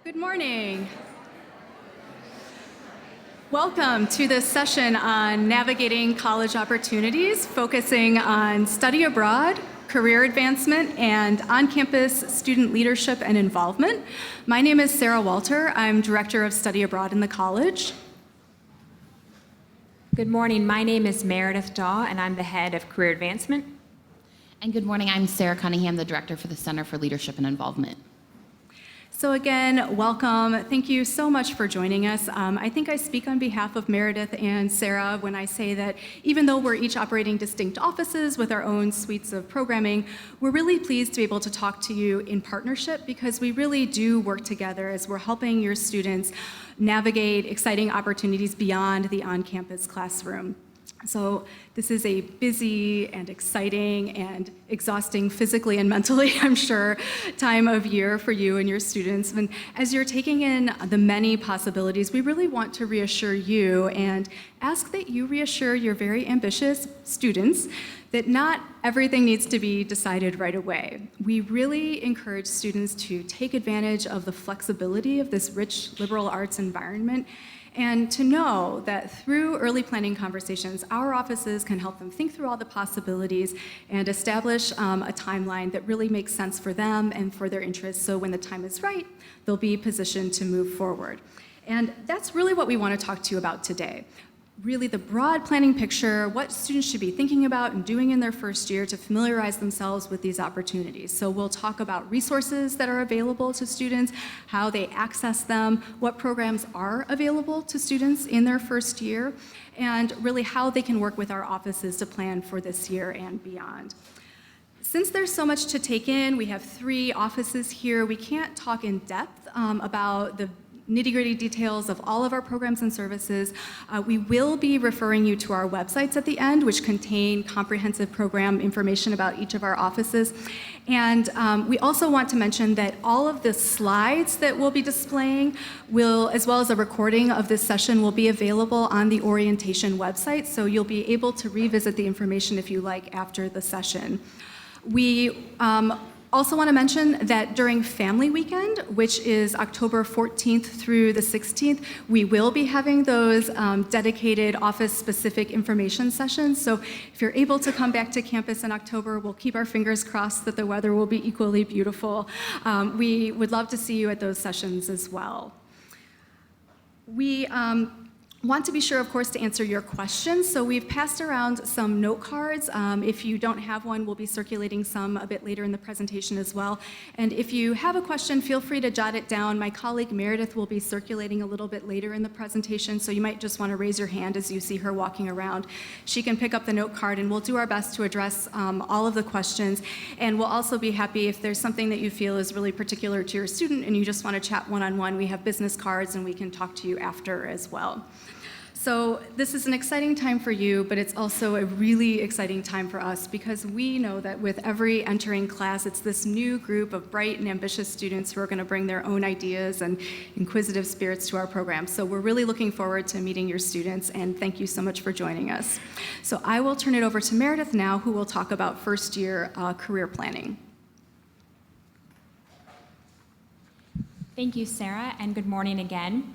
Good morning. Welcome to this session on navigating college opportunities, focusing on study abroad, career advancement, and on-campus student leadership and involvement. My name is Sarah Walter. I'm Director of Study Abroad in the college. Good morning. My name is Meredith Daw, and I'm the head of career advancement. And good morning. I'm Sarah Cunningham, the director for the Center for Leadership and Involvement. So again, welcome. Thank you so much for joining us. I think I speak on behalf of Meredith and Sarah when I say that even though we're each operating distinct offices with our own suites of programming, we're really pleased to be able to talk to you in partnership because we really do work together as we're helping your students navigate exciting opportunities beyond the on-campus classroom. So this is a busy and exciting and exhausting physically and mentally, I'm sure, time of year for you and your students. And as you're taking in the many possibilities, we really want to reassure you and ask that you reassure your very ambitious students that not everything needs to be decided right away. We really encourage students to take advantage of the flexibility of this rich liberal arts environment and to know that through early planning conversations, our offices can help them think through all the possibilities and establish a timeline that really makes sense for them and for their interests. So when the time is right, they'll be positioned to move forward. And that's really what we want to talk to you about today. Really the broad planning picture, what students should be thinking about and doing in their first year to familiarize themselves with these opportunities. So we'll talk about resources that are available to students, how they access them, what programs are available to students in their first year, and really how they can work with our offices to plan for this year and beyond. Since there's so much to take in, we have 3 offices here, we can't talk in depth about the nitty-gritty details of all of our programs and services. We will be referring you to our websites at the end, which contain comprehensive program information about each of our offices. And we also want to mention that all of the slides that we'll be displaying will, as well as a recording of this session, will be available on the orientation website, so you'll be able to revisit the information if you like after the session. We also want to mention that during Family Weekend, which is October 14th through the 16th, we will be having those dedicated office-specific information sessions. So if you're able to come back to campus in October, we'll keep our fingers crossed that the weather will be equally beautiful. We would love to see you at those sessions as well. We want to be sure, of course, to answer your questions. So we've passed around some note cards. If you don't have one, we'll be circulating some a bit later in the presentation as well. And if you have a question, feel free to jot it down. My colleague Meredith will be circulating a little bit later in the presentation, so you might just want to raise your hand as you see her walking around. She can pick up the note card, and we'll do our best to address all of the questions. And we'll also be happy if there's something that you feel is really particular to your student and you just want to chat one-on-one. We have business cards, and we can talk to you after as well. So this is an exciting time for you, but it's also a really exciting time for us because we know that with every entering class, it's this new group of bright and ambitious students who are going to bring their own ideas and inquisitive spirits to our program. So we're really looking forward to meeting your students, and thank you so much for joining us. So I will turn it over to Meredith now, who will talk about first year career planning. Thank you, Sarah, and good morning again.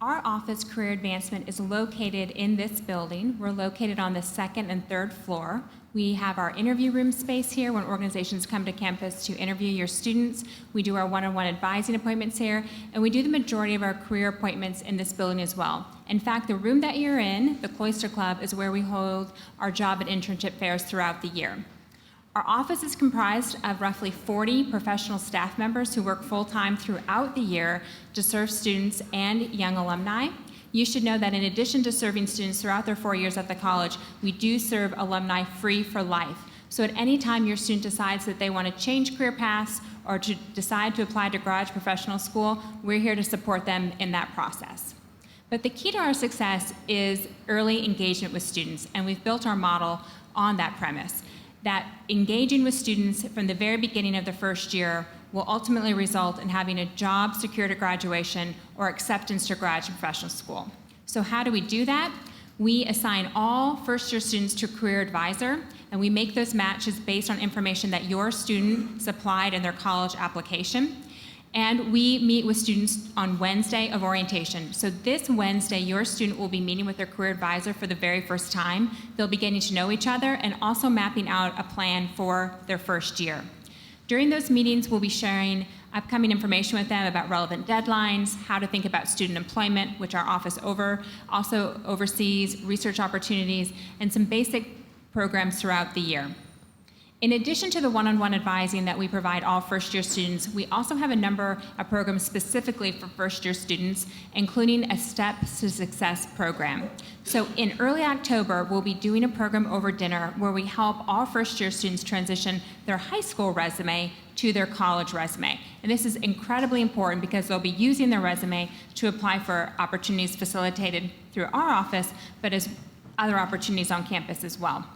Our office, Career Advancement, is located in this building. We're located on the 2nd and 3rd floor. We have our interview room space here when organizations come to campus to interview your students. We do our one-on-one advising appointments here, and we do the majority of our career appointments in this building as well. In fact, the room that you're in, the Cloister Club, is where we hold our job and internship fairs throughout the year. Our office is comprised of roughly 40 professional staff members who work full-time throughout the year to serve students and young alumni. You should know that in addition to serving students throughout their 4 years at the college, we do serve alumni free for life. So at any time your student decides that they want to change career paths or to decide to apply to graduate professional school, we're here to support them in that process. But the key to our success is early engagement with students, and we've built our model on that premise, that engaging with students from the very beginning of the first year will ultimately result in having a job secured at graduation or acceptance to graduate professional school. So how do we do that? We assign all first-year students to a career advisor, and we make those matches based on information that your student supplied in their college application. And we meet with students on Wednesday of orientation. So this Wednesday, your student will be meeting with their career advisor for the very first time. They'll be getting to know each other and also mapping out a plan for their first year. During those meetings, we'll be sharing upcoming information with them about relevant deadlines, how to think about student employment, which our office also oversees, research opportunities, and some basic programs throughout the year. In addition to the one-on-one advising that we provide all first-year students, we also have a number of programs specifically for first-year students, including a Steps to Success program. So in early October, we'll be doing a program over dinner where we help all first-year students transition their high school resume to their college resume. And this is incredibly important because they'll be using their resume to apply for opportunities facilitated through our office, but as other opportunities on campus as well.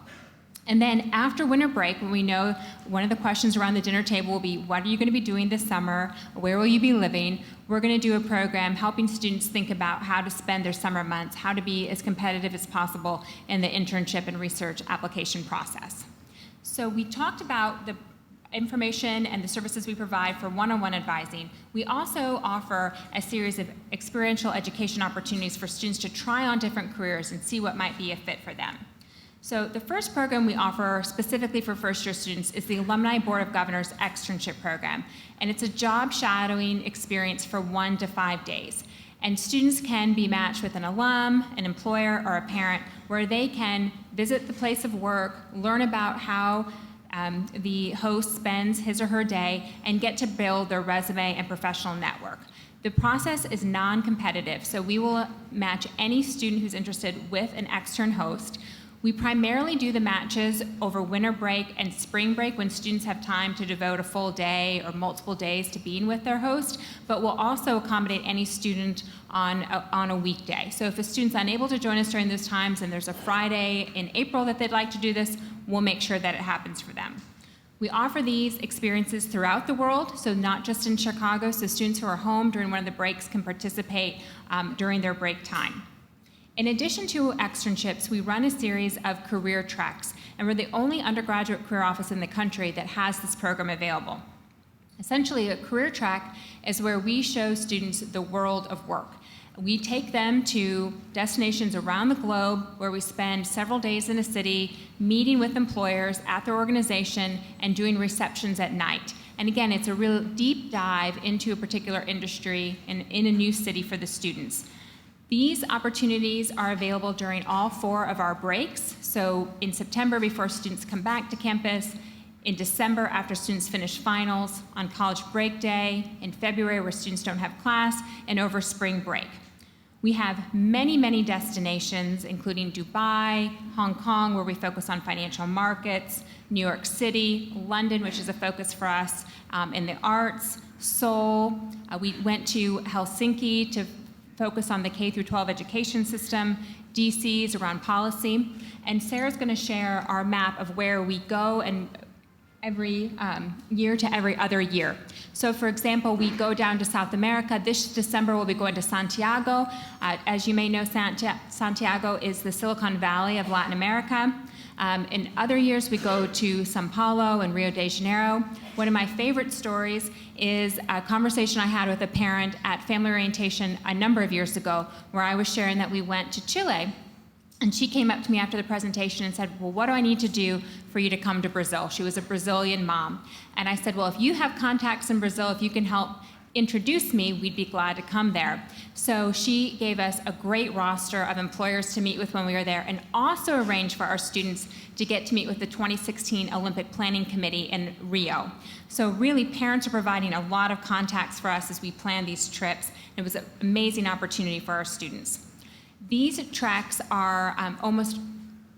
And then after winter break, when we know one of the questions around the dinner table will be, what are you going to be doing this summer? Where will you be living? We're going to do a program helping students think about how to spend their summer months, how to be as competitive as possible in the internship and research application process. So we talked about the information and the services we provide for one-on-one advising. We also offer a series of experiential education opportunities for students to try on different careers and see what might be a fit for them. So the first program we offer specifically for first-year students is the Alumni Board of Governors Externship Program, and it's a job shadowing experience for 1 to 5 days. And students can be matched with an alum, an employer, or a parent where they can visit the place of work, learn about how the host spends his or her day, and get to build their resume and professional network. The process is non-competitive, so we will match any student who's interested with an extern host. We primarily do the matches over winter break and spring break when students have time to devote a full day or multiple days to being with their host, but we'll also accommodate any student on a weekday. So if a student's unable to join us during those times and there's a Friday in April that they'd like to do this, we'll make sure that it happens for them. We offer these experiences throughout the world, so not just in Chicago, so students who are home during one of the breaks can participate during their break time. In addition to externships, we run a series of career tracks, and we're the only undergraduate career office in the country that has this program available. Essentially, a career track is where we show students the world of work. We take them to destinations around the globe where we spend several days in a city meeting with employers at their organization and doing receptions at night. And again, it's a real deep dive into a particular industry and in a new city for the students. These opportunities are available during all 4 of our breaks. So in September, before students come back to campus, in December, after students finish finals, on college break day, in February, where students don't have class, and over spring break. We have many, many destinations, including Dubai, Hong Kong, where we focus on financial markets, New York City, London, which is a focus for us in the arts, Seoul. We went to Helsinki to focus on the K-12 education system, DC's around policy, and Sarah's going to share our map of where we go and every year to every other year. So for example, we go down to South America. This December we'll be going to Santiago. As you may know, Santiago is the Silicon Valley of Latin America. In other years, we go to Sao Paulo and Rio de Janeiro. One of my favorite stories is a conversation I had with a parent at family orientation a number of years ago, where I was sharing that we went to Chile. And she came up to me after the presentation and said, well, what do I need to do for you to come to Brazil? She was a Brazilian mom. And I said, well, if you have contacts in Brazil, if you can help introduce me, we'd be glad to come there. So she gave us a great roster of employers to meet with when we were there, and also arranged for our students to get to meet with the 2016 Olympic Planning Committee in Rio. So really, parents are providing a lot of contacts for us as we plan these trips. It was an amazing opportunity for our students. These tracks are almost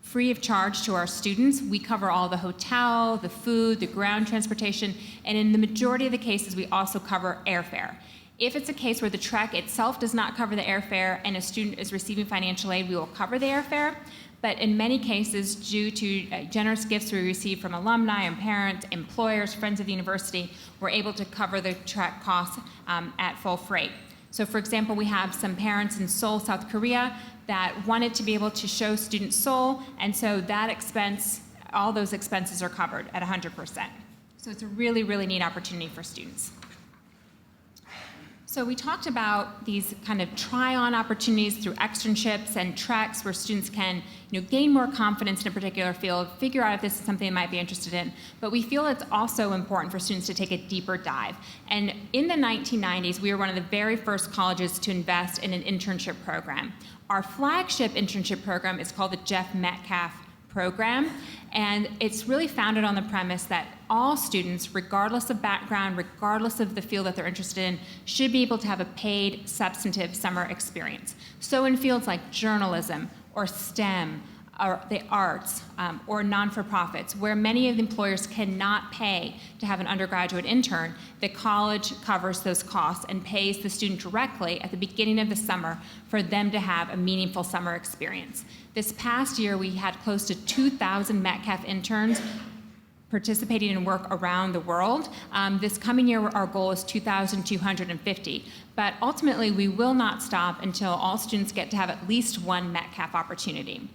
free of charge to our students. We cover all the hotel, the food, the ground transportation, and in the majority of the cases, we also cover airfare. If it's a case where the track itself does not cover the airfare and a student is receiving financial aid, we will cover the airfare. But in many cases, due to generous gifts we receive from alumni and parents, employers, friends of the university, we're able to cover the track costs at full freight. So for example, we have some parents in Seoul, South Korea, that wanted to be able to show students Seoul, and so that expense, all those expenses are covered at 100%. So it's a really, really neat opportunity for students. So we talked about these kind of try-on opportunities through externships and treks where students can gain more confidence in a particular field, figure out if this is something they might be interested in. But we feel it's also important for students to take a deeper dive. And in the 1990s, we were one of the very first colleges to invest in an internship program. Our flagship internship program is called the Jeff Metcalf program, and it's really founded on the premise that all students, regardless of background, regardless of the field that they're interested in, should be able to have a paid, substantive summer experience. So in fields like journalism or STEM, or the arts, or non-for-profits, where many of the employers cannot pay to have an undergraduate intern, the college covers those costs and pays the student directly at the beginning of the summer for them to have a meaningful summer experience. This past year, we had close to 2,000 Metcalf interns participating in work around the world. This coming year, our goal is 2,250. But ultimately, we will not stop until all students get to have at least one Metcalf opportunity.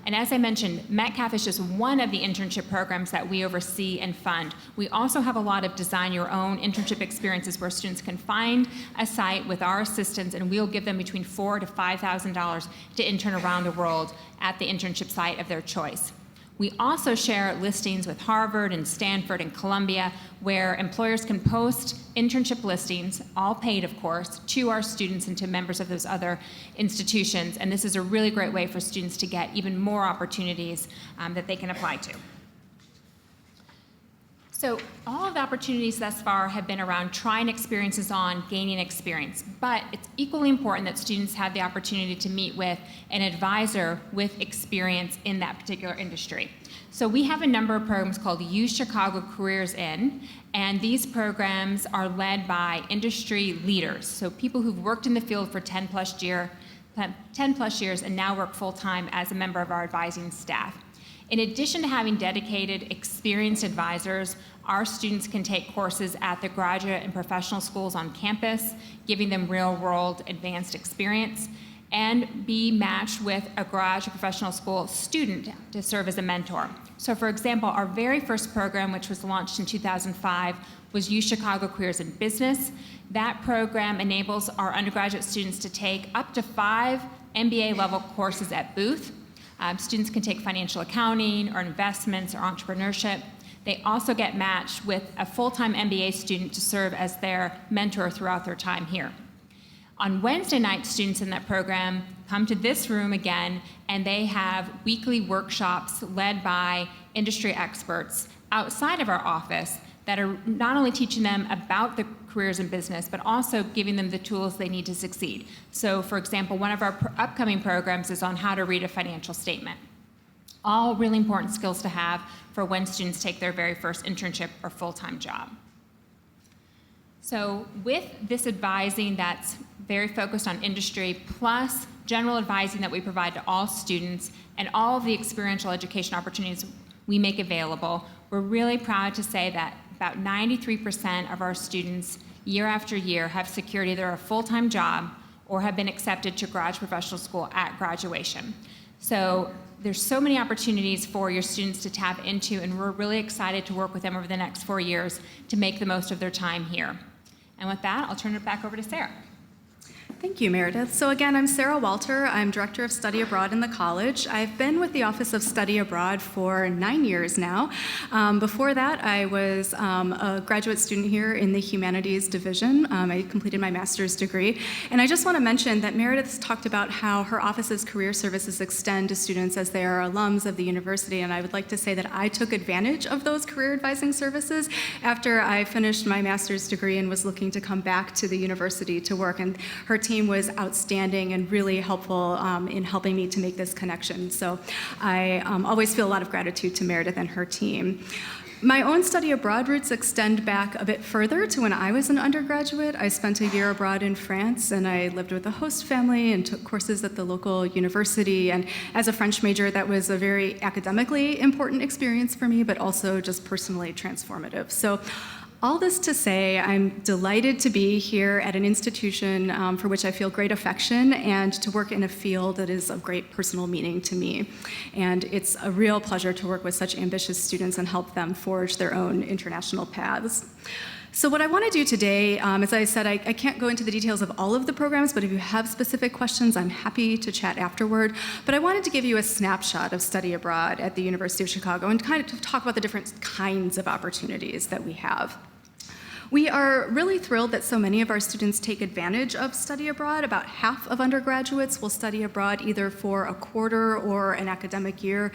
And as I mentioned, Metcalf is just one of the internship programs that we oversee and fund. We also have a lot of design your own internship experiences where students can find a site with our assistance, and we'll give them between $4,000 to $5,000 to intern around the world at the internship site of their choice. We also share listings with Harvard and Stanford and Columbia where employers can post internship listings, all paid of course, to our students and to members of those other institutions. And this is a really great way for students to get even more opportunities that they can apply to. So all of the opportunities thus far have been around trying experiences on, gaining experience. But it's equally important that students have the opportunity to meet with an advisor with experience in that particular industry. So we have a number of programs called UChicago Careers In, and these programs are led by industry leaders, so people who've worked in the field for 10 plus years and now work full-time as a member of our advising staff. In addition to having dedicated, experienced advisors, our students can take courses at the graduate and professional schools on campus, giving them real-world advanced experience, and be matched with a graduate professional school student to serve as a mentor. So for example, our very first program, which was launched in 2005, was UChicago Careers in Business. That program enables our undergraduate students to take up to 5 MBA-level courses at Booth. Students can take financial accounting or investments or entrepreneurship. They also get matched with a full-time MBA student to serve as their mentor throughout their time here. On Wednesday night, students in that program come to this room again, and they have weekly workshops led by industry experts outside of our office that are not only teaching them about the careers in business, but also giving them the tools they need to succeed. So for example, one of our upcoming programs is on how to read a financial statement. All really important skills to have for when students take their very first internship or full-time job. So with this advising that's very focused on industry, plus general advising that we provide to all students and all of the experiential education opportunities we make available, we're really proud to say that about 93% of our students year after year have secured either a full-time job or have been accepted to graduate professional school at graduation. So there's so many opportunities for your students to tap into, and we're really excited to work with them over the next 4 years to make the most of their time here. And with that, I'll turn it back over to Sarah. Thank you, Meredith. So again, I'm Sarah Walter. I'm Director of Study Abroad in the college. I've been with the Office of Study Abroad for 9 years now. Before that, I was a graduate student here in the Humanities Division. I completed my master's degree. And I just want to mention that Meredith talked about how her office's career services extend to students as they are alums of the university. And I would like to say that I took advantage of those career advising services after I finished my master's degree and was looking to come back to the university to work. And her team was outstanding and really helpful in helping me to make this connection. So I always feel a lot of gratitude to Meredith and her team. My own study abroad roots extend back a bit further to when I was an undergraduate. I spent a year abroad in France, and I lived with a host family and took courses at the local university. And as a French major, that was a very academically important experience for me, but also just personally transformative. So all this to say, I'm delighted to be here at an institution for which I feel great affection and to work in a field that is of great personal meaning to me. And it's a real pleasure to work with such ambitious students and help them forge their own international paths. So what I want to do today, as I said, I can't go into the details of all of the programs, but if you have specific questions, I'm happy to chat afterward. But I wanted to give you a snapshot of study abroad at the University of Chicago and kind of talk about the different kinds of opportunities that we have. We are really thrilled that so many of our students take advantage of study abroad. About half of undergraduates will study abroad either for a quarter or an academic year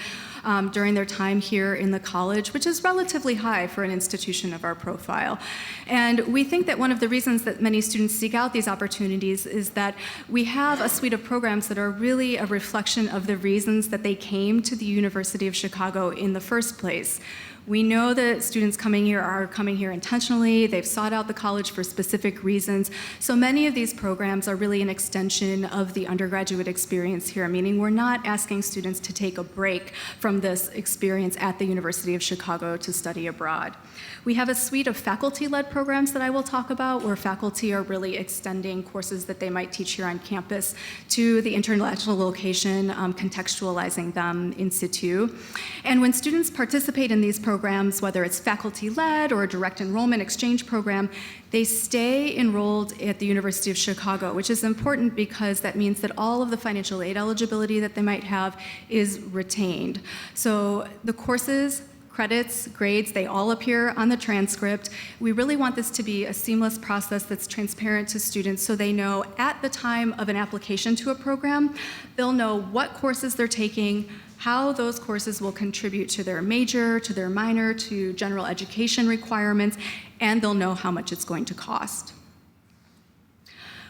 during their time here in the college, which is relatively high for an institution of our profile. And we think that one of the reasons that many students seek out these opportunities is that we have a suite of programs that are really a reflection of the reasons that they came to the University of Chicago in the first place. We know that students coming here are coming here intentionally. They've sought out the college for specific reasons. So many of these programs are really an extension of the undergraduate experience here, meaning we're not asking students to take a break from this experience at the University of Chicago to study abroad. We have a suite of faculty-led programs that I will talk about, where faculty are really extending courses that they might teach here on campus to the international location, contextualizing them in situ. And when students participate in these programs, whether it's faculty-led or a direct enrollment exchange program, they stay enrolled at the University of Chicago, which is important because that means that all of the financial aid eligibility that they might have is retained. So the courses, credits, grades, they all appear on the transcript. We really want this to be a seamless process that's transparent to students so they know at the time of an application to a program, they'll know what courses they're taking, how those courses will contribute to their major, to their minor, to general education requirements, and they'll know how much it's going to cost.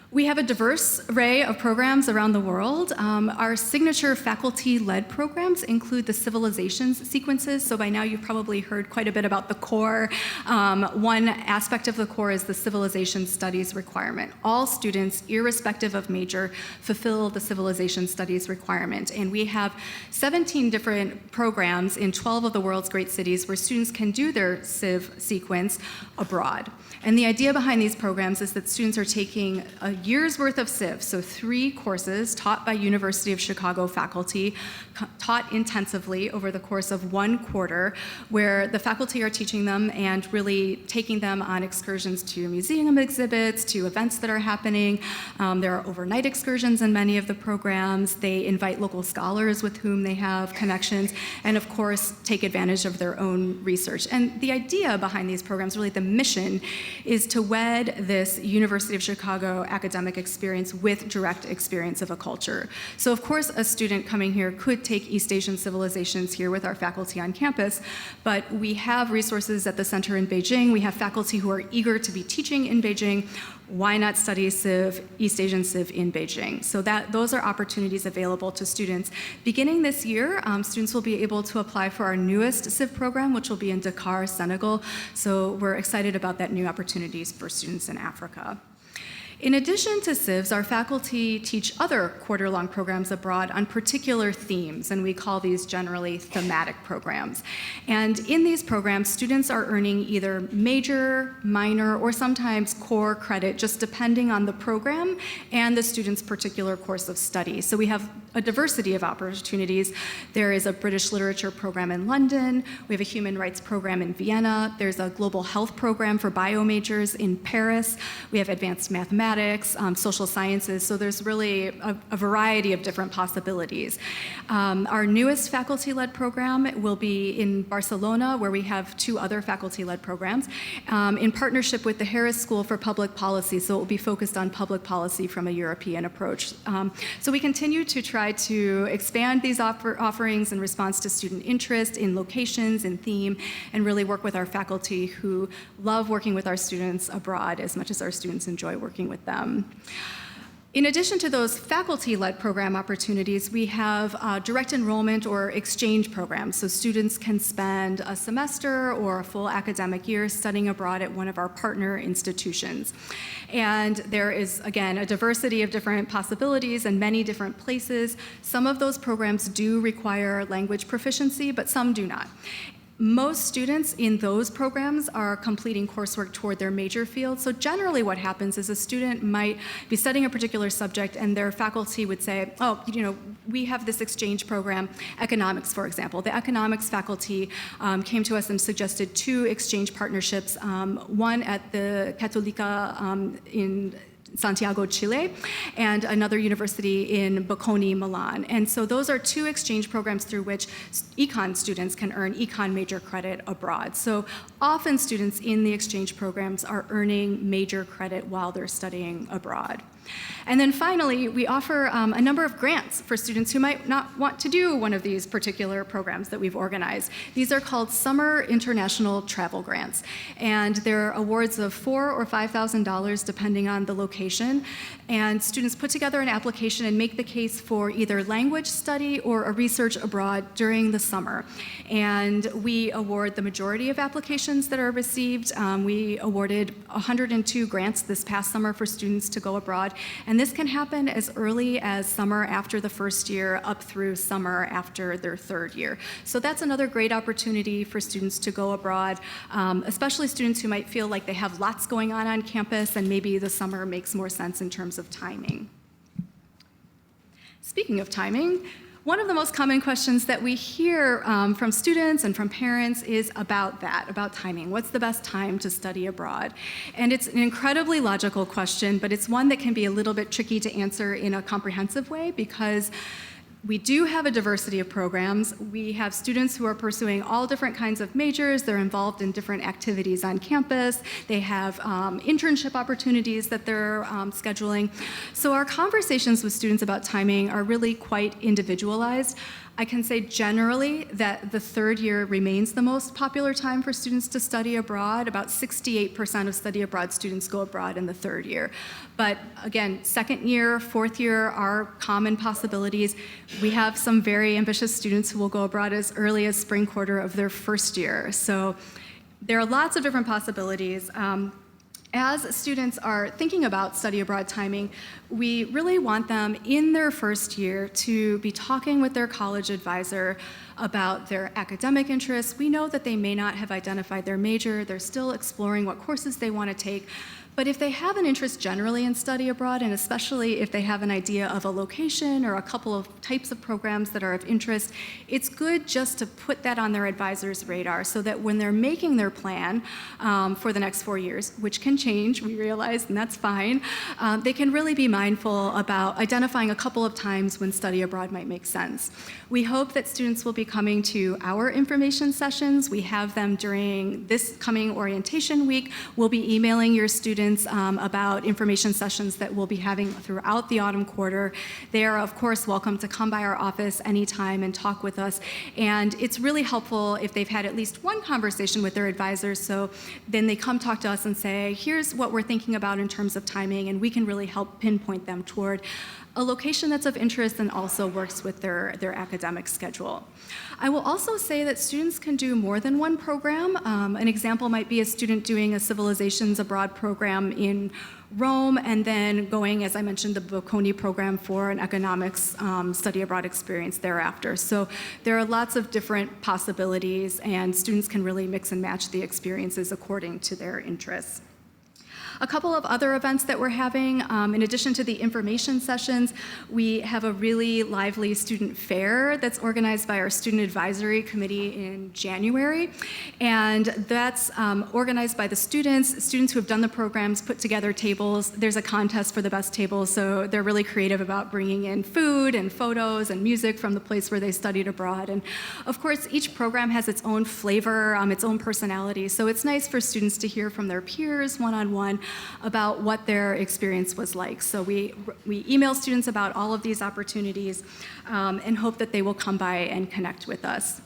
We have a diverse array of programs around the world. Our signature faculty-led programs include the civilizations sequences. So by now you've probably heard quite a bit about the core. One aspect of the core is the civilization studies requirement. All students, irrespective of major, fulfill the civilization studies requirement. And we have 17 different programs in 12 of the world's great cities where students can do their civ sequence abroad. And the idea behind these programs is that students are taking a year's worth of civ, so 3 courses taught by University of Chicago faculty, taught intensively over the course of 1 quarter, where the faculty are teaching them and really taking them on excursions to museum exhibits, to events that are happening. There are overnight excursions in many of the programs. They invite local scholars with whom they have connections, and of course, take advantage of their own research. And the idea behind these programs, really the mission, is to wed this University of Chicago academic experience with direct experience of a culture. So of course, a student coming here could take East Asian civilizations here with our faculty on campus, but we have resources at the center in Beijing. We have faculty who are eager to be teaching in Beijing. Why not study Civ, East Asian Civ in Beijing? So those are opportunities available to students. Beginning this year, students will be able to apply for our newest Civ program, which will be in Dakar, Senegal. So we're excited about that new opportunities for students in Africa. In addition to CIVs, our faculty teach other quarter-long programs abroad on particular themes, and we call these generally thematic programs. And in these programs, students are earning either major, minor, or sometimes core credit, just depending on the program and the student's particular course of study. So we have a diversity of opportunities. There is a British literature program in London. We have a human rights program in Vienna. There's a global health program for bio majors in Paris. We have advanced mathematics, social sciences, so there's really a variety of different possibilities. Our newest faculty-led program will be in Barcelona, where we have 2 other faculty-led programs, in partnership with the Harris School for Public Policy, so it will be focused on public policy from a European approach. So we continue to try to expand these offerings in response to student interest in locations and theme, and really work with our faculty who love working with our students abroad as much as our students enjoy working with them. In addition to those faculty-led program opportunities, we have direct enrollment or exchange programs. So students can spend a semester or a full academic year studying abroad at one of our partner institutions. And there is, again, a diversity of different possibilities and many different places. Some of those programs do require language proficiency, but some do not. Most students in those programs are completing coursework toward their major field. So generally what happens is a student might be studying a particular subject and their faculty would say, oh, we have this exchange program, economics, for example. The economics faculty came to us and suggested 2 exchange partnerships, one at the Católica in Santiago, Chile, and another university in Bocconi, Milan. And so those are 2 exchange programs through which econ students can earn econ major credit abroad. So often students in the exchange programs are earning major credit while they're studying abroad. And then finally, we offer a number of grants for students who might not want to do one of these particular programs that we've organized. These are called Summer International Travel Grants, and they're awards of $4,000 or $5,000 depending on the location. And students put together an application and make the case for either language study or a research abroad during the summer. And we award the majority of applications that are received. We awarded 102 grants this past summer for students to go abroad. And this can happen as early as summer after the first year up through summer after their 3rd year. So that's another great opportunity for students to go abroad, especially students who might feel like they have lots going on campus and maybe the summer makes more sense in terms of timing. Speaking of timing, one of the most common questions that we hear from students and from parents is about that, about timing. What's the best time to study abroad? And it's an incredibly logical question, but it's one that can be a little bit tricky to answer in a comprehensive way because we do have a diversity of programs. We have students who are pursuing all different kinds of majors. They're involved in different activities on campus. They have internship opportunities that they're scheduling. So our conversations with students about timing are really quite individualized. I can say generally that the 3rd year remains the most popular time for students to study abroad. About 68% of study abroad students go abroad in the 3rd year. But again, 2nd year, 4th year are common possibilities. We have some very ambitious students who will go abroad as early as spring quarter of their 1st year. So there are lots of different possibilities. As students are thinking about study abroad timing, we really want them in their 1st year to be talking with their college advisor about their academic interests. We know that they may not have identified their major. They're still exploring what courses they want to take. But if they have an interest generally in study abroad, and especially if they have an idea of a location or a couple of types of programs that are of interest, it's good just to put that on their advisor's radar so that when they're making their plan for the next 4 years, which can change, we realize, and that's fine, they can really be mindful about identifying a couple of times when study abroad might make sense. We hope that students will be coming to our information sessions. We have them during this coming orientation week. We'll be emailing your students about information sessions that we'll be having throughout the autumn quarter. They are, of course, welcome to come by our office anytime and talk with us. And it's really helpful if they've had at least one conversation with their advisors, so then they come talk to us and say, here's what we're thinking about in terms of timing, and we can really help pinpoint them toward a location that's of interest and also works with their academic schedule. I will also say that students can do more than one program. An example might be a student doing a Civilizations Abroad program in Rome and then going, as I mentioned, the Bocconi program for an economics study abroad experience thereafter. So there are lots of different possibilities, and students can really mix and match the experiences according to their interests. A couple of other events that we're having, in addition to the information sessions, we have a really lively student fair that's organized by our student advisory committee in January. And that's organized by the students who have done the programs, put together tables. There's a contest for the best table, so they're really creative about bringing in food and photos and music from the place where they studied abroad. And of course, each program has its own flavor, its own personality, so it's nice for students to hear from their peers one-on-one about what their experience was like. So we email students about all of these opportunities and hope that they will come by and connect with us.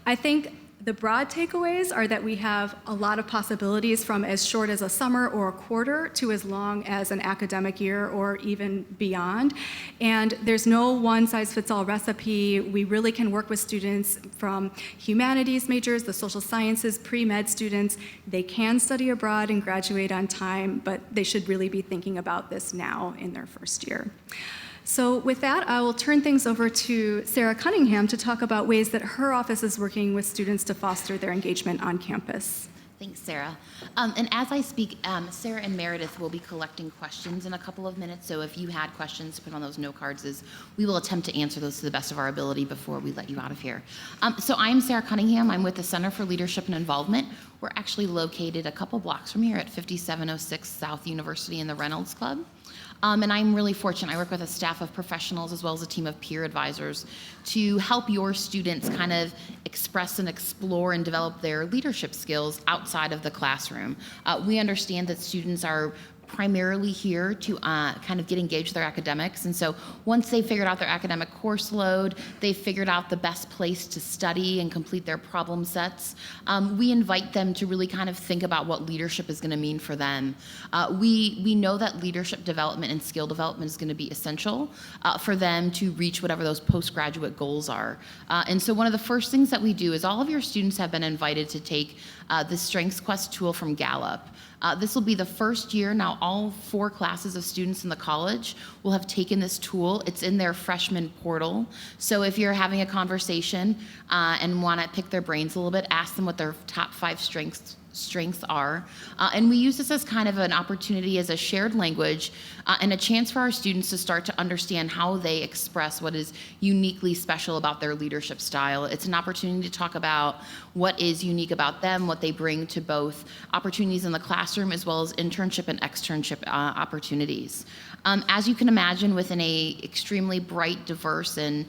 I think the broad takeaways are that we have a lot of possibilities from as short as a summer or a quarter to as long as an academic year or even beyond. And there's no one-size-fits-all recipe. We really can work with students from humanities majors, the social sciences, pre-med students. They can study abroad and graduate on time, but they should really be thinking about this now in their 1st year. So with that, I will turn things over to Sarah Cunningham to talk about ways that her office is working with students to foster their engagement on campus. Thanks, Sarah. And as I speak, Sarah and Meredith will be collecting questions in a couple of minutes. So if you had questions, put on those note cards. We will attempt to answer those to the best of our ability before we let you out of here. So I'm Sarah Cunningham. I'm with the Center for Leadership and Involvement. We're actually located a couple blocks from here at 5706 South University in the Reynolds Club. And I'm really fortunate. I work with a staff of professionals as well as a team of peer advisors to help your students kind of express and explore and develop their leadership skills outside of the classroom. We understand that students are primarily here to kind of get engaged with their academics. And so once they've figured out their academic course load, they've figured out the best place to study and complete their problem sets, we invite them to really kind of think about what leadership is going to mean for them. We know that leadership development and skill development is going to be essential for them to reach whatever those postgraduate goals are. And so one of the first things that we do is all of your students have been invited to take the Strengths Quest tool from Gallup. This will be the first year. Now all 4 classes of students in the college will have taken this tool. It's in their freshman portal. So if you're having a conversation and want to pick their brains a little bit, ask them what their top 5 strengths are. And we use this as kind of an opportunity as a shared language and a chance for our students to start to understand how they express what is uniquely special about their leadership style. It's an opportunity to talk about what is unique about them, what they bring to both opportunities in the classroom as well as internship and externship opportunities. As you can imagine, within a extremely bright, diverse, and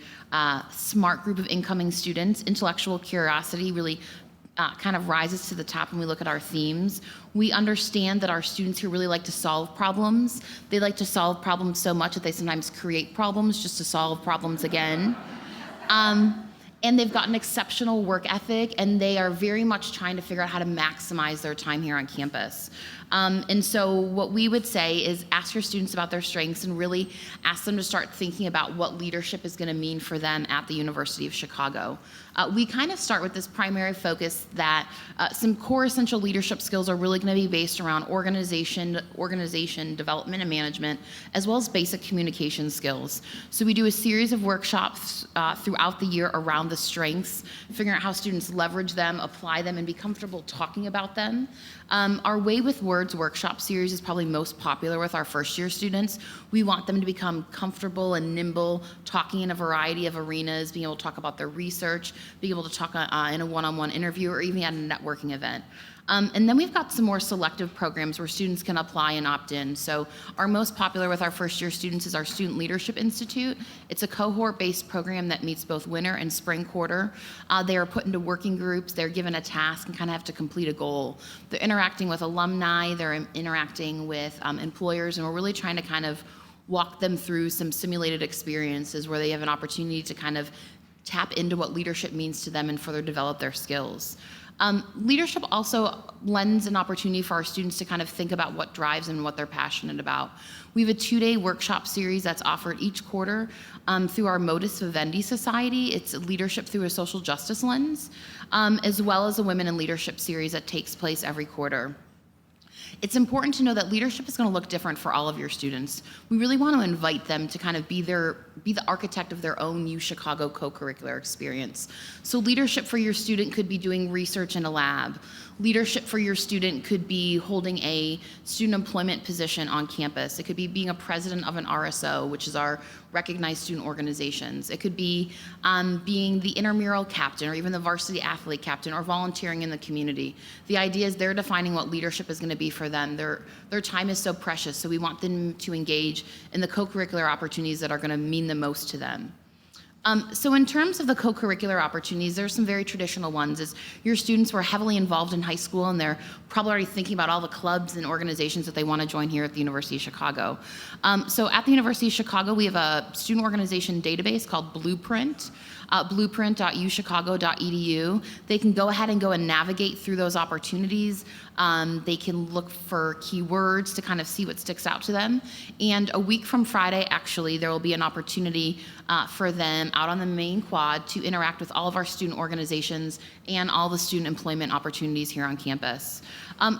smart group of incoming students, intellectual curiosity really kind of rises to the top when we look at our themes. We understand that our students who really like to solve problems, they like to solve problems so much that they sometimes create problems just to solve problems again. And they've got an exceptional work ethic, and they are very much trying to figure out how to maximize their time here on campus. And so what we would say is ask your students about their strengths and really ask them to start thinking about what leadership is going to mean for them at the University of Chicago. We kind of start with this primary focus that some core essential leadership skills are really going to be based around organization, development, and management, as well as basic communication skills. So we do a series of workshops throughout the year around the strengths, figuring out how students leverage them, apply them, and be comfortable talking about them. Our Way with Words workshop series is probably most popular with our first-year students. We want them to become comfortable and nimble, talking in a variety of arenas, being able to talk about their research, being able to talk in a one-on-one interview or even at a networking event. And then we've got some more selective programs where students can apply and opt in. So our most popular with our first-year students is our Student Leadership Institute. It's a cohort-based program that meets both winter and spring quarter. They are put into working groups. They're given a task and kind of have to complete a goal. They're interacting with alumni. They're interacting with employers, and we're really trying to kind of walk them through some simulated experiences where they have an opportunity to kind of tap into what leadership means to them and further develop their skills. Leadership also lends an opportunity for our students to kind of think about what drives them and what they're passionate about. We have a 2-day workshop series that's offered each quarter through our Modus Vivendi Society. It's leadership through a social justice lens, as well as a Women in Leadership series that takes place every quarter. It's important to know that leadership is going to look different for all of your students. We really want to invite them to kind of be the architect of their own UChicago co-curricular experience. So leadership for your student could be doing research in a lab. Leadership for your student could be holding a student employment position on campus. It could be being a president of an RSO, which is our recognized student organizations. It could be being the intramural captain or even the varsity athlete captain or volunteering in the community. The idea is they're defining what leadership is going to be for them. Their time is so precious, so we want them to engage in the co-curricular opportunities that are going to mean the most to them. So in terms of the co-curricular opportunities, there's some very traditional ones. Is your students were heavily involved in high school and they're probably already thinking about all the clubs and organizations that they want to join here at the University of Chicago. So at the University of Chicago, we have a student organization database called Blueprint. Blueprint.uchicago.edu. They can go ahead and navigate through those opportunities. They can look for keywords to kind of see what sticks out to them. And a week from Friday, actually, there will be an opportunity for them out on the main quad to interact with all of our student organizations and all the student employment opportunities here on campus.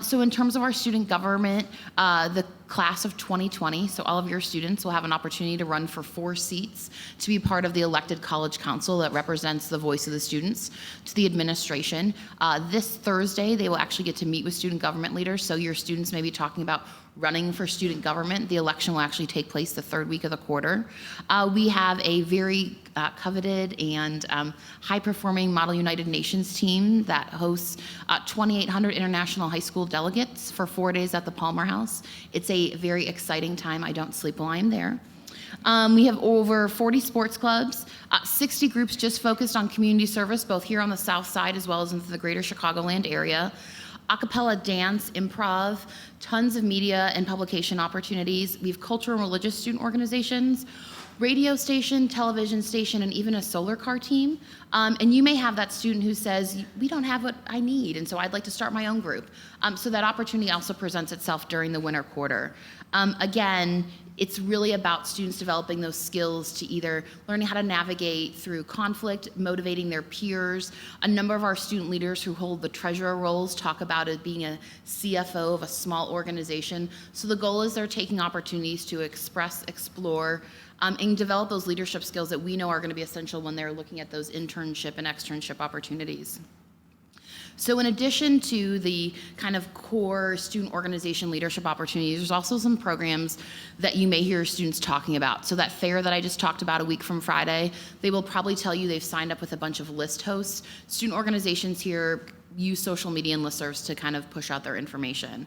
So in terms of our student government, the class of 2020, so all of your students will have an opportunity to run for 4 seats to be part of the elected college council that represents the voice of the students to the administration. This Thursday, they will actually get to meet with student government leaders, so your students may be talking about running for student government. The election will actually take place the 3rd week of the quarter. We have a very coveted and high-performing Model United Nations team that hosts 2,800 international high school delegates for 4 days at the Palmer House. It's a very exciting time. I don't sleep while I'm there. We have over 40 sports clubs, 60 groups just focused on community service, both here on the south side as well as into the greater Chicagoland area. Acapella dance, improv, tons of media and publication opportunities. We have cultural and religious student organizations, radio station, television station, and even a solar car team. And you may have that student who says, we don't have what I need, and so I'd like to start my own group. So that opportunity also presents itself during the winter quarter. Again, it's really about students developing those skills to either learning how to navigate through conflict, motivating their peers. A number of our student leaders who hold the treasurer roles talk about it being a CFO of a small organization. So the goal is they're taking opportunities to express, explore, and develop those leadership skills that we know are going to be essential when they're looking at those internship and externship opportunities. So in addition to the kind of core student organization leadership opportunities, there's also some programs that you may hear students talking about. So that fair that I just talked about a week from Friday, they will probably tell you they've signed up with a bunch of list hosts. Student organizations here use social media and listservs to kind of push out their information.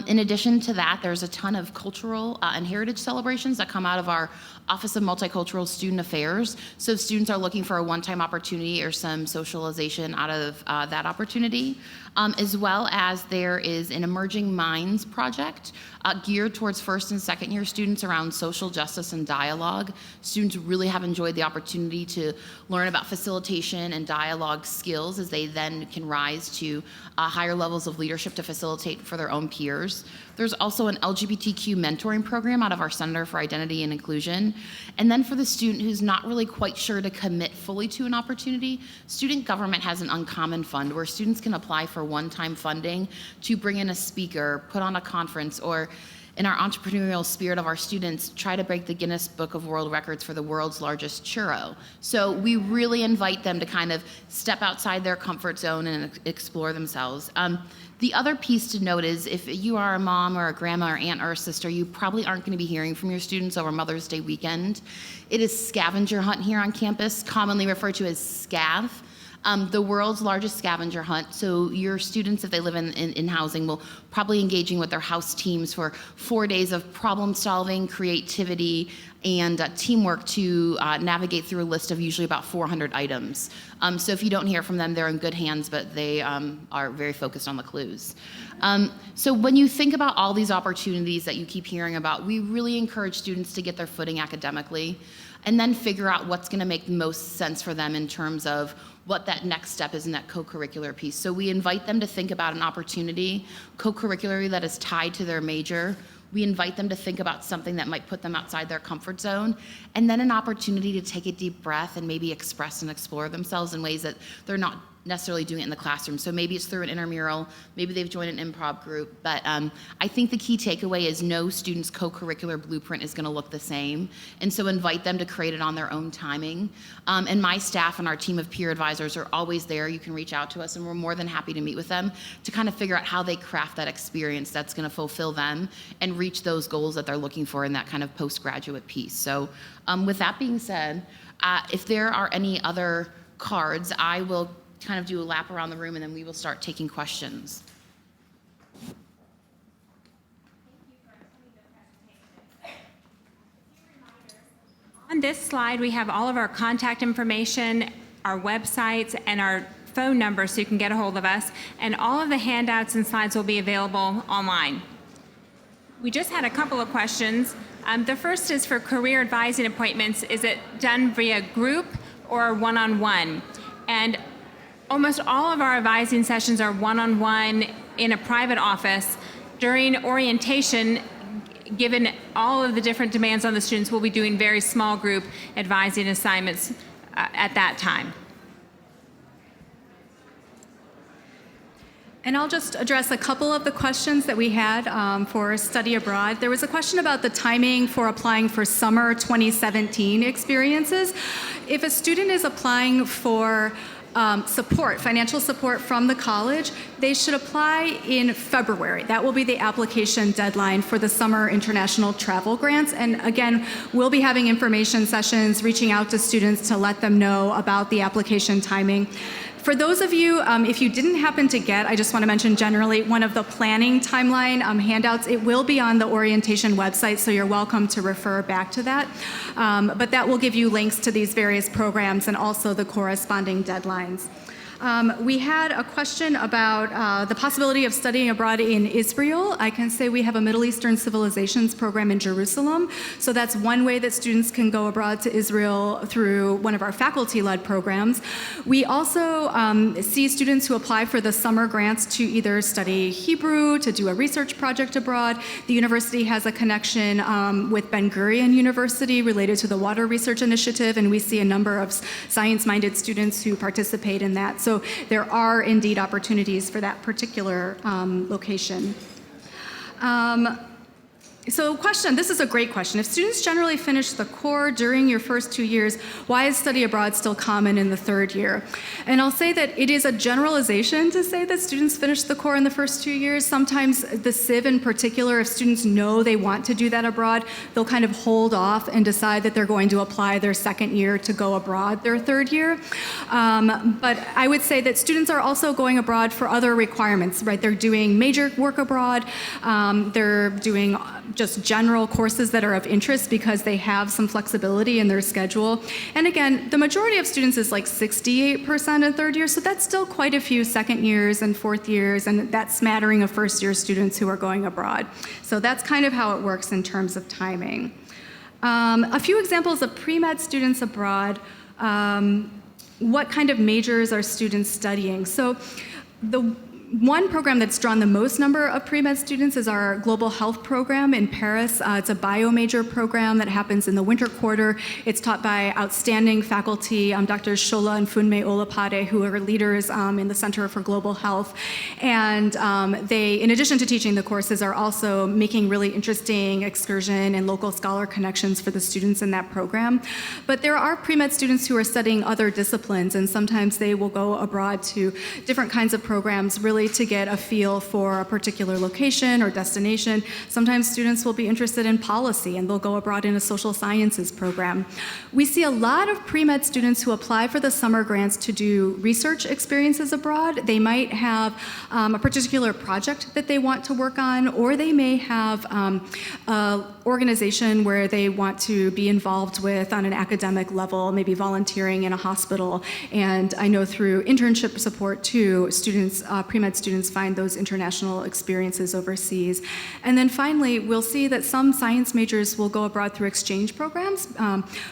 In addition to that, there's a ton of cultural and heritage celebrations that come out of our Office of Multicultural Student Affairs. So if students are looking for a one-time opportunity or some socialization out of that opportunity, as well as there is an Emerging Minds project geared towards first and second year students around social justice and dialogue. Students really have enjoyed the opportunity to learn about facilitation and dialogue skills as they then can rise to higher levels of leadership to facilitate for their own peers. There's also an LGBTQ mentoring program out of our Center for Identity and Inclusion. And then for the student who's not really quite sure to commit fully to an opportunity, student government has an uncommon fund where students can apply for one-time funding to bring in a speaker, put on a conference, or in our entrepreneurial spirit of our students, try to break the Guinness Book of World Records for the world's largest churro. So we really invite them to kind of step outside their comfort zone and explore themselves. The other piece to note is if you are a mom or a grandma or aunt or a sister, you probably aren't going to be hearing from your students over Mother's Day weekend. It is scavenger hunt here on campus, commonly referred to as SCAV. The world's largest scavenger hunt. So your students, if they live in housing, will probably engaging with their house teams for 4 days of problem solving, creativity, and teamwork to navigate through a list of usually about 400 items. So if you don't hear from them, they're in good hands, but they are very focused on the clues. So when you think about all these opportunities that you keep hearing about, we really encourage students to get their footing academically and then figure out what's going to make the most sense for them in terms of what that next step is in that co-curricular piece. So we invite them to think about an opportunity co-curricularly that is tied to their major. We invite them to think about something that might put them outside their comfort zone, and then an opportunity to take a deep breath and maybe express and explore themselves in ways that they're not necessarily doing it in the classroom. So maybe it's through an intramural, maybe they've joined an improv group, but I think the key takeaway is no student's co-curricular blueprint is gonna look the same, and so invite them to create it on their own timing. And my staff and our team of peer advisors are always there. You can reach out to us, and we're more than happy to meet with them to kind of figure out how they craft that experience that's gonna fulfill them and reach those goals that they're looking for in that kind of postgraduate piece. So with that being said, if there are any other cards, I will kind of do a lap around the room, and then we will start taking questions. On this slide, we have all of our contact information, our websites, and our phone numbers so you can get a hold of us, and all of the handouts and slides will be available online. We just had a couple of questions. The first is for career advising appointments. Is it done via group or one-on-one? And almost all of our advising sessions are one-on-one in a private office. During orientation, given all of the different demands on the students, we'll be doing very small group advising assignments at that time. And I'll just address a couple of the questions that we had for study abroad. There was a question about the timing for applying for summer 2017 experiences. If a student is applying for financial support from the college, they should apply in February. That will be the application deadline for the summer international travel grants. And again, we'll be having information sessions, reaching out to students to let them know about the application timing. For those of you, if you didn't happen to get, I just want to mention generally, one of the planning timeline handouts, it will be on the orientation website, so you're welcome to refer back to that. But that will give you links to these various programs and also the corresponding deadlines. We had a question about the possibility of studying abroad in Israel. I can say we have a Middle Eastern civilizations program in Jerusalem. So that's one way that students can go abroad to Israel through one of our faculty-led programs. We also see students who apply for the summer grants to either study Hebrew, to do a research project abroad. The university has a connection with Ben Gurion University related to the Water Research Initiative, and we see a number of science-minded students who participate in that. So there are indeed opportunities for that particular location. So question, this is a great question. If students generally finish the core during your first 2 years, why is study abroad still common in the third year? And I'll say that it is a generalization to say that students finish the core in the first 2 years. Sometimes the Civ in particular, if students know they want to do that abroad, they'll kind of hold off and decide that they're going to apply their second year to go abroad their third year. But I would say that students are also going abroad for other requirements, right? They're doing major work abroad, they're doing just general courses that are of interest because they have some flexibility in their schedule. And again, the majority of students is like 68% in third year, so that's still quite a few second years and fourth years, and that smattering of first year students who are going abroad. So that's kind of how it works in terms of timing. A few examples of pre-med students abroad. What kind of majors are students studying? So the one program that's drawn the most number of pre-med students is our global health program in Paris. It's a bio-major program that happens in the winter quarter. It's taught by outstanding faculty, Drs. Shola and Funme Olapade, who are leaders in the Center for Global Health. And they, in addition to teaching the courses, are also making really interesting excursion and local scholar connections for the students in that program. But there are pre-med students who are studying other disciplines, and sometimes they will go abroad to different kinds of programs, really to get a feel for a particular location or destination. Sometimes students will be interested in policy and they'll go abroad in a social sciences program. We see a lot of pre-med students who apply for the summer grants to do research experiences abroad. They might have a particular project that they want to work on, or they may have an organization where they want to be involved with on an academic level, maybe volunteering in a hospital. And I know through internship support too, students, pre-med students find those international experiences overseas. And then finally, we'll see that some science majors will go abroad through exchange programs.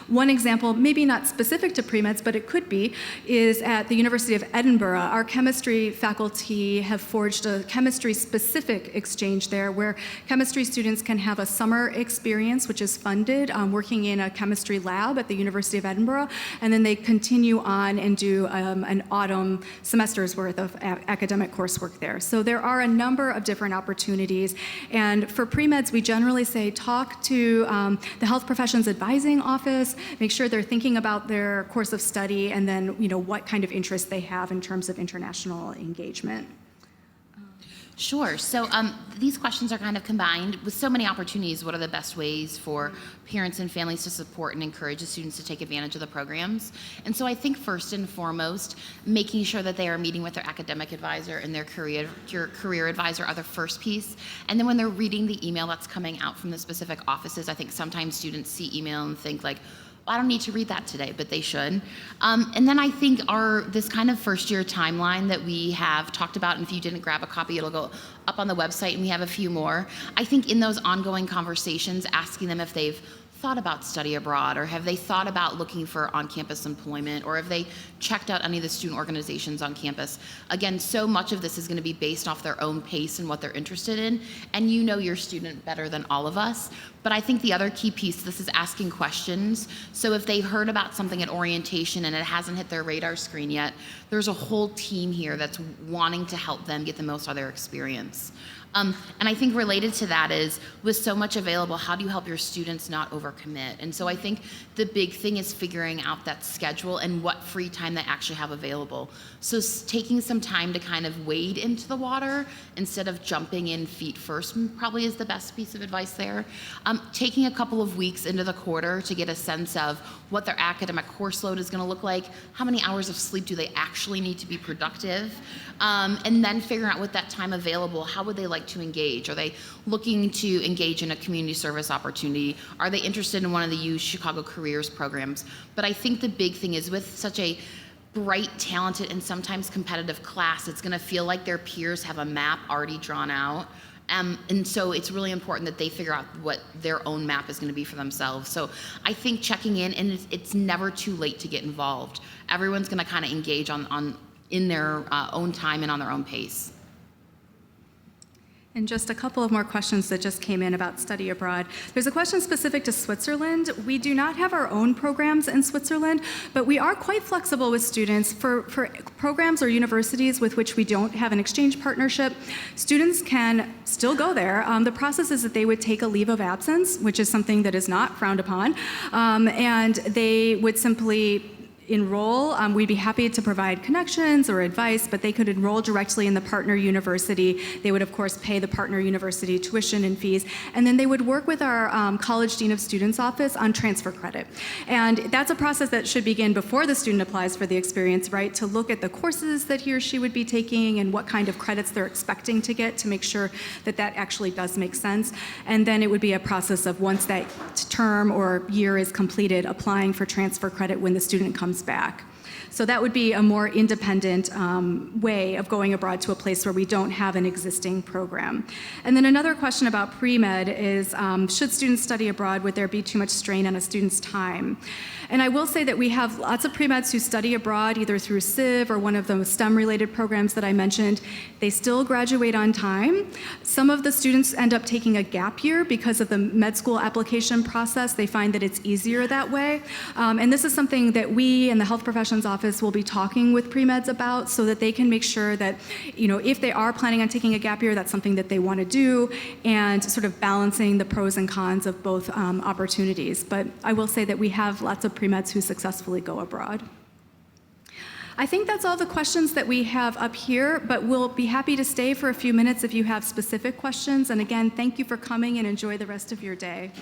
One example, maybe not specific to pre-meds, but it could be, is at the University of Edinburgh. Our chemistry faculty have forged a chemistry-specific exchange there where chemistry students can have a summer experience, which is funded, working in a chemistry lab at the University of Edinburgh, and then they continue on and do an autumn semester's worth of academic coursework there. So there are a number of different opportunities, and for pre-meds, we generally say talk to the Health Professions Advising Office, make sure they're thinking about their course of study, and then what kind of interest they have in terms of international engagement. Sure. So these questions are kind of combined. With so many opportunities, what are the best ways for parents and families to support and encourage the students to take advantage of the programs? And so I think first and foremost, making sure that they are meeting with their academic advisor and their career advisor are the first piece. And then when they're reading the email that's coming out from the specific offices, I think sometimes students see email and think like, I don't need to read that today, but they should. And then I think this kind of first year timeline that we have talked about, and if you didn't grab a copy, it'll go up on the website, and we have a few more. I think in those ongoing conversations, asking them if they've thought about study abroad, or have they thought about looking for on-campus employment, or have they checked out any of the student organizations on campus? Again, so much of this is going to be based off their own pace and what they're interested in, and you know your student better than all of us. But I think the other key piece of this is asking questions. So if they've heard about something at orientation and it hasn't hit their radar screen yet, there's a whole team here that's wanting to help them get the most out of their experience. And I think related to that is, with so much available, how do you help your students not overcommit? And so I think the big thing is figuring out that schedule and what free time they actually have available. So taking some time to kind of wade into the water instead of jumping in feet first probably is the best piece of advice there. Taking a couple of weeks into the quarter to get a sense of what their academic course load is going to look like, how many hours of sleep do they actually need to be productive, and then figuring out with that time available, how would they like to engage? Are they looking to engage in a community service opportunity? Are they interested in one of the UChicago careers programs? But I think the big thing is, with such a bright, talented, and sometimes competitive class, it's going to feel like their peers have a map already drawn out. And so it's really important that they figure out what their own map is going to be for themselves. So I think checking in, and it's never too late to get involved. Everyone's going to kind of engage in their own time and on their own pace. And just a couple of more questions that just came in about study abroad. There's a question specific to Switzerland. We do not have our own programs in Switzerland, but we are quite flexible with students. For programs or universities with which we don't have an exchange partnership, students can still go there. The process is that they would take a leave of absence, which is something that is not frowned upon, and they would simply enroll. We'd be happy to provide connections or advice, but they could enroll directly in the partner university. They would, of course, pay the partner university tuition and fees, and then they would work with our College Dean of Students office on transfer credit. And that's a process that should begin before the student applies for the experience, right? To look at the courses that he or she would be taking and what kind of credits they're expecting to get to make sure that that actually does make sense. And then it would be a process of, once that term or year is completed, applying for transfer credit when the student comes back. So that would be a more independent way of going abroad to a place where we don't have an existing program. And then another question about pre-med is, should students study abroad? Would there be too much strain on a student's time? And I will say that we have lots of pre-meds who study abroad, either through CIV or one of the STEM-related programs that I mentioned. They still graduate on time. Some of the students end up taking a gap year because of the med school application process. They find that it's easier that way. And this is something that we and the Health Professions Office will be talking with pre-meds about, so that they can make sure that, if they are planning on taking a gap year, that's something that they want to do, and sort of balancing the pros and cons of both opportunities. But I will say that we have lots of pre-meds who successfully go abroad. I think that's all the questions that we have up here, but we'll be happy to stay for a few minutes if you have specific questions. And again, thank you for coming, and enjoy the rest of your day.